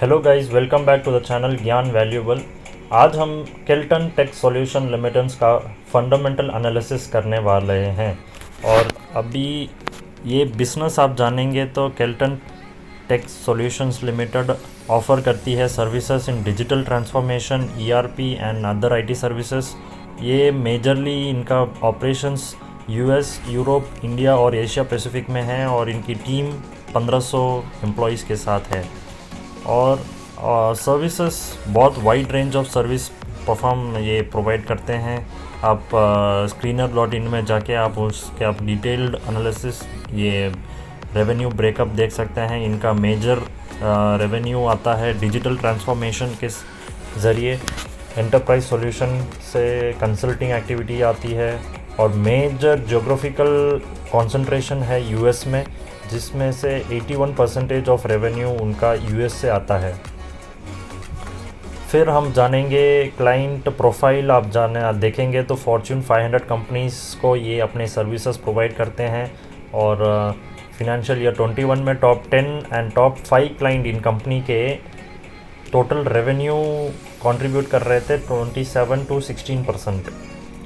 Hello guys, welcome back to the channel Gyan valuable. आज हम Kelton tech solution limited का fundamental analysis करने वाले हैं। और अभी ये बिज़नेस आप जानेंगे तो Kellton Tech Solutions Limited offer करती है services in digital transformation, ERP and other IT services. ये मेजरली इनका ऑपरेशंस यूएस, यूरोप, इंडिया और एशिया पैसिफिक में है और इनकी टीम 1500 एम्प्लॉयज़ के साथ है। और सर्विसेज बहुत wide range of service perform ये प्रोवाइड करते हैं। आप screener.in में जाके आप डिटेल्ड एनालिसिस, ये रेवेन्यू ब्रेकअप देख सकते हैं। इनका मेजर रेवेन्यू आता है डिजिटल ट्रांसफॉर्मेशन के ज़रिए, एंटरप्राइज सॉल्यूशन से कंसल्टिंग एक्टिविटी आती है और मेजर जोग्राफिकल कंसंट्रेशन है यूएस में, जिसमें से 81% ऑफ रेवेन्यू उनका यूएस से आता है। फिर हम जानेंगे क्लाइंट प्रोफाइल। आप देखेंगे तो फॉर्च्यून 500 कंपनीज़ को ये अपने सर्विसेज प्रोवाइड करते हैं और फिनेंशियल ईयर 21 में top 10 and top 5 client in company के टोटल रेवेन्यू कंट्रीब्यूट कर रहे थे 27 to 16%।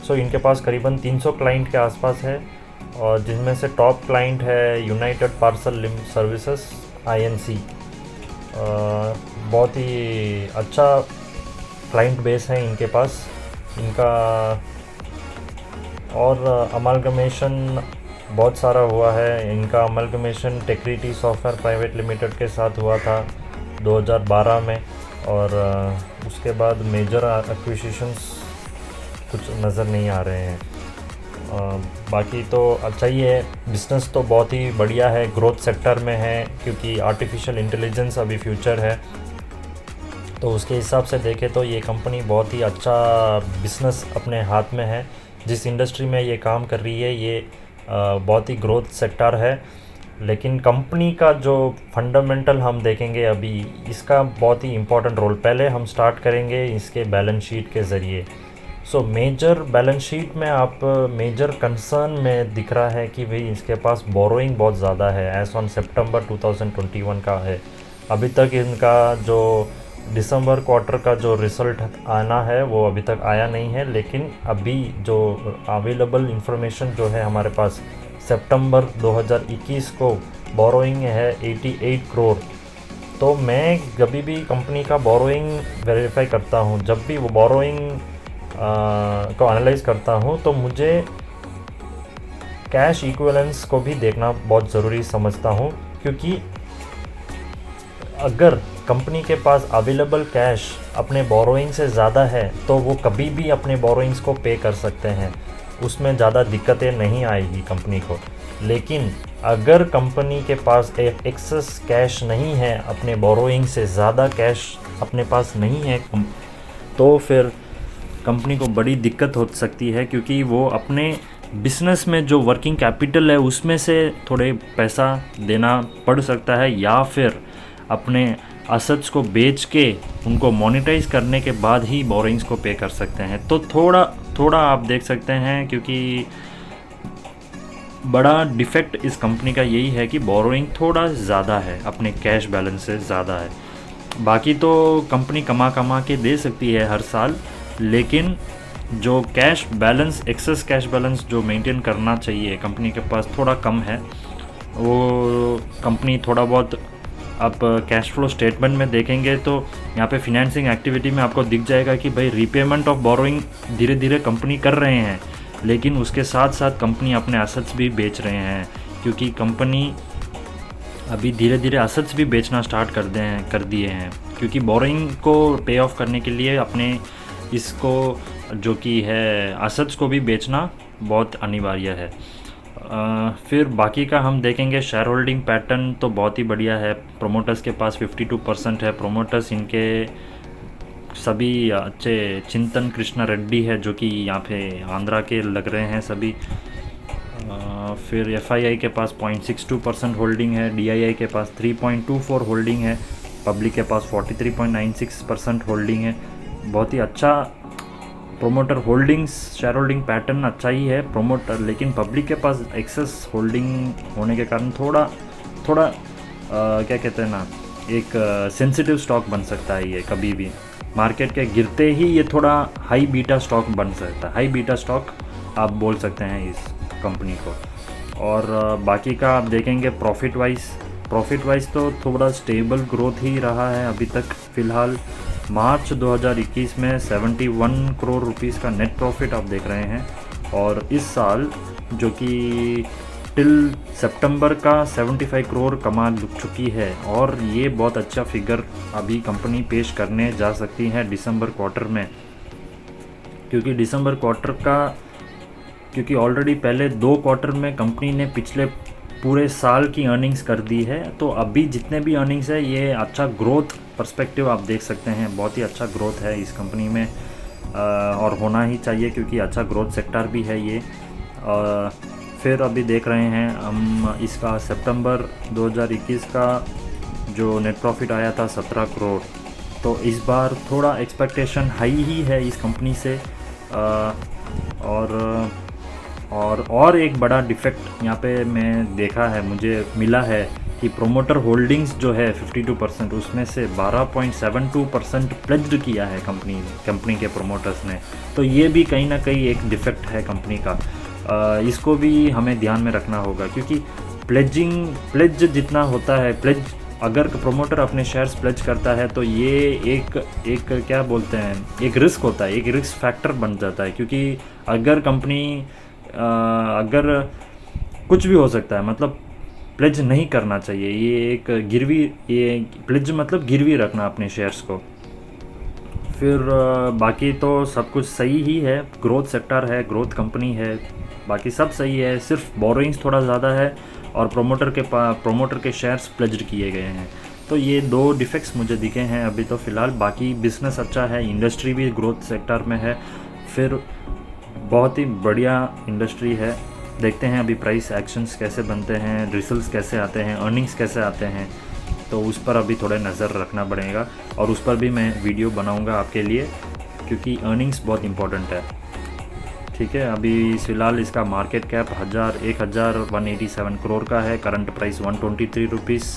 सो इनके पास करीबन 300 क्लाइंट के आसपास है और जिनमें से टॉप क्लाइंट है यूनाइटेड पार्सल सर्विसेज INC। बहुत ही अच्छा क्लाइंट बेस है इनके पास। इनका और अमालगमेशन बहुत सारा हुआ है। इनका अमालगमेशन टेक्रिटी सॉफ्टवेयर प्राइवेट लिमिटेड के साथ हुआ था 2012 में और उसके बाद मेजर एक्विजिशंस कुछ नज़र नहीं आ रहे हैं। बाकी तो अच्छा ही है। बिज़नेस तो बहुत ही बढ़िया है, ग्रोथ सेक्टर में है, क्योंकि आर्टिफिशियल इंटेलिजेंस अभी फ्यूचर है। तो उसके हिसाब से देखें तो ये कंपनी बहुत ही अच्छा बिज़नेस अपने हाथ में है। जिस इंडस्ट्री में ये काम कर रही है ये बहुत ही ग्रोथ सेक्टर है। लेकिन कंपनी का जो फंडामेंटल हम देखेंगे अभी, इसका बहुत ही इम्पोर्टेंट रोल पहले हम स्टार्ट करेंगे इसके बैलेंस शीट के ज़रिए। सो मेजर बैलेंस शीट में आप मेजर कंसर्न में दिख रहा है कि भाई इसके पास बोरोइंग बहुत ज़्यादा है। एज ऑन सितंबर 2021 का है। अभी तक इनका जो दिसंबर क्वार्टर का जो रिज़ल्ट आना है वो अभी तक आया नहीं है, लेकिन अभी जो अवेलेबल इंफॉर्मेशन जो है हमारे पास, सितंबर 2021 को बोरोइंग है 88 करोड़। तो मैं कभी भी कंपनी का बोरोइंग वेरीफाई करता हूँ, जब भी वो बोरोइंग को एनालाइज करता हूँ तो मुझे कैश इक्विवेलेंस को भी देखना बहुत ज़रूरी समझता हूँ, क्योंकि अगर कंपनी के पास अवेलेबल कैश अपने बोरोइंग से ज़्यादा है तो वो कभी भी अपने बोरोइंग्स को पे कर सकते हैं, उसमें ज़्यादा दिक्कतें नहीं आएगी कंपनी को। लेकिन अगर कंपनी के पास एक एक्सेस कैश नहीं है, अपने बोरोइंग से ज़्यादा कैश अपने पास नहीं है, तो फिर कंपनी को बड़ी दिक्कत हो सकती है, क्योंकि वो अपने बिज़नेस में जो वर्किंग कैपिटल है उसमें से थोड़े पैसा देना पड़ सकता है, या फिर अपने असेट्स को बेच के उनको मोनेटाइज करने के बाद ही बोरोइंग्स को पे कर सकते हैं। तो थोड़ा आप देख सकते हैं, क्योंकि बड़ा डिफेक्ट इस कंपनी का यही है कि बोरोइंग थोड़ा ज़्यादा है, अपने कैश बैलेंस से ज़्यादा है। बाकी तो कंपनी कमा के दे सकती है हर साल, लेकिन जो cash balance, access cash balance जो मेंटेन करना चाहिए कंपनी के पास थोड़ा कम है। वो कंपनी थोड़ा बहुत, आप कैश फ्लो स्टेटमेंट में देखेंगे तो यहाँ पे फिनेंसिंग एक्टिविटी में आपको दिख जाएगा कि भाई रीपेमेंट ऑफ बोरोइंग धीरे धीरे कंपनी कर रहे हैं, लेकिन उसके साथ साथ कंपनी अपने असेट्स भी बेच रहे हैं, क्योंकि कंपनी अभी धीरे धीरे असेट्स भी बेचना स्टार्ट कर दिए हैं, क्योंकि बोरोइंग को पे ऑफ करने के लिए अपने इसको जो कि है असेट्स को भी बेचना बहुत अनिवार्य है। फिर बाकी का हम देखेंगे। शेयर होल्डिंग पैटर्न तो बहुत ही बढ़िया है। प्रोमोटर्स के पास 52% है। प्रोमोटर्स इनके सभी अच्छे, चिंतन कृष्णा रेड्डी है जो कि यहाँ पे आंध्रा के लग रहे हैं सभी। फिर FII के पास 0.62% होल्डिंग है। DII के पास 3.24 होल्डिंग है। पब्लिक के पास 43.96% होल्डिंग है। बहुत ही अच्छा promoter holdings, share holding pattern अच्छा ही है प्रोमोटर, लेकिन पब्लिक के पास एक्सेस होल्डिंग होने के कारण थोड़ा क्या कहते हैं ना, एक सेंसिटिव स्टॉक बन सकता है। ये कभी भी मार्केट के गिरते ही ये थोड़ा हाई बीटा स्टॉक बन सकता है। हाई बीटा स्टॉक आप बोल सकते हैं इस कंपनी को। और बाकी का आप देखेंगे प्रॉफिट वाइज तो थोड़ा स्टेबल ग्रोथ ही रहा है अभी तक। फ़िलहाल मार्च 2021 में 71 करोड़ रुपीस का नेट प्रॉफिट आप देख रहे हैं, और इस साल जो कि टिल सितंबर का 75 करोड़ कमा चुकी है, और ये बहुत अच्छा फिगर अभी कंपनी पेश करने जा सकती है दिसंबर क्वार्टर में। क्योंकि दिसंबर क्वार्टर का क्योंकि ऑलरेडी पहले 2 क्वार्टर में कंपनी ने पिछले पूरे साल की अर्निंग्स कर दी है, तो अभी जितने भी अर्निंग्स है ये अच्छा ग्रोथ पर्सपेक्टिव आप देख सकते हैं। बहुत ही अच्छा ग्रोथ है इस कंपनी में, और होना ही चाहिए क्योंकि अच्छा ग्रोथ सेक्टर भी है ये। फिर अभी देख रहे हैं हम इसका सितंबर 2021 का जो नेट प्रॉफिट आया था 17 करोड़, तो इस बार थोड़ा एक्सपेक्टेशन हाई ही है इस कंपनी से। और एक बड़ा डिफेक्ट यहाँ पे मैं देखा है, मुझे मिला है कि प्रोमोटर होल्डिंग्स जो है 52%, उसमें से 12.72% प्लेज्ड किया है कंपनी के प्रोमोटर्स ने। तो ये भी कहीं ना कहीं एक डिफेक्ट है कंपनी का। इसको भी हमें ध्यान में रखना होगा, क्योंकि प्लेज जितना होता है, प्लेज अगर प्रोमोटर अपने शेयर्स प्लेज करता है तो ये एक क्या बोलते हैं, एक रिस्क होता है, एक रिस्क फैक्टर बन जाता है। क्योंकि अगर कंपनी अगर कुछ भी हो सकता है, मतलब प्लेज नहीं करना चाहिए। ये एक गिरवी, ये प्लेज मतलब गिरवी रखना अपने शेयर्स को। फिर बाकी तो सब कुछ सही ही है, ग्रोथ सेक्टर है, ग्रोथ कंपनी है, बाकी सब सही है। सिर्फ बोरोइंग्स थोड़ा ज़्यादा है और प्रोमोटर के शेयर्स प्लेज्ड किए गए हैं। तो ये 2 डिफेक्ट्स मुझे दिखे हैं अभी तो फ़िलहाल। बाकी बिज़नेस अच्छा है, इंडस्ट्री भी ग्रोथ सेक्टर में है, फिर बहुत ही बढ़िया इंडस्ट्री है। देखते हैं अभी प्राइस एक्शंस कैसे बनते हैं, रिजल्ट्स कैसे आते हैं, अर्निंग्स कैसे आते हैं, तो उस पर अभी थोड़ा नज़र रखना पड़ेगा। और उस पर भी मैं वीडियो बनाऊंगा आपके लिए, क्योंकि अर्निंग्स बहुत इंपॉर्टेंट है। ठीक है, अभी फ़िलहाल इसका मार्केट कैप 1187 करोड़ का है, करंट प्राइस 123 रुपीज़।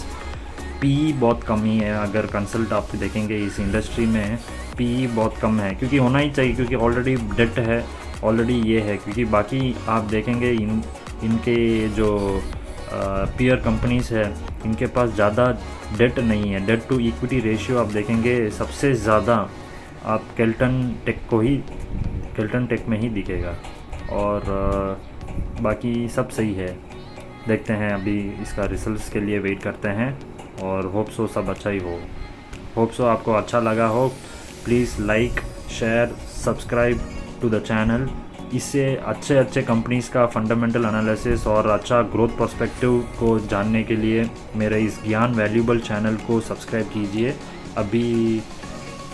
पी बहुत कम ही है, अगर कंसल्ट आप देखेंगे इस इंडस्ट्री में पी बहुत कम है, क्योंकि होना ही चाहिए, क्योंकि ऑलरेडी डेट है, ऑलरेडी ये है। क्योंकि बाकी आप देखेंगे इनके जो पीयर कंपनीज़ है, इनके पास ज़्यादा डेट नहीं है। डेट टू इक्विटी रेशियो आप देखेंगे सबसे ज़्यादा आप केल्टन टेक में ही दिखेगा। और बाकी सब सही है। देखते हैं, अभी इसका रिजल्ट्स के लिए वेट करते हैं, और होप सो सब अच्छा ही हो। होप सो आपको अच्छा लगा हो। Please like, share, subscribe to the channel. इससे अच्छे कंपनीज़ का फंडामेंटल एनालिसिस और अच्छा ग्रोथ पर्सपेक्टिव को जानने के लिए मेरे इस ज्ञान वैल्यूबल चैनल को सब्सक्राइब कीजिए। अभी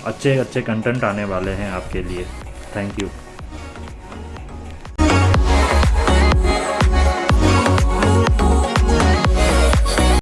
अच्छे कंटेंट आने वाले हैं आपके लिए। Thank you.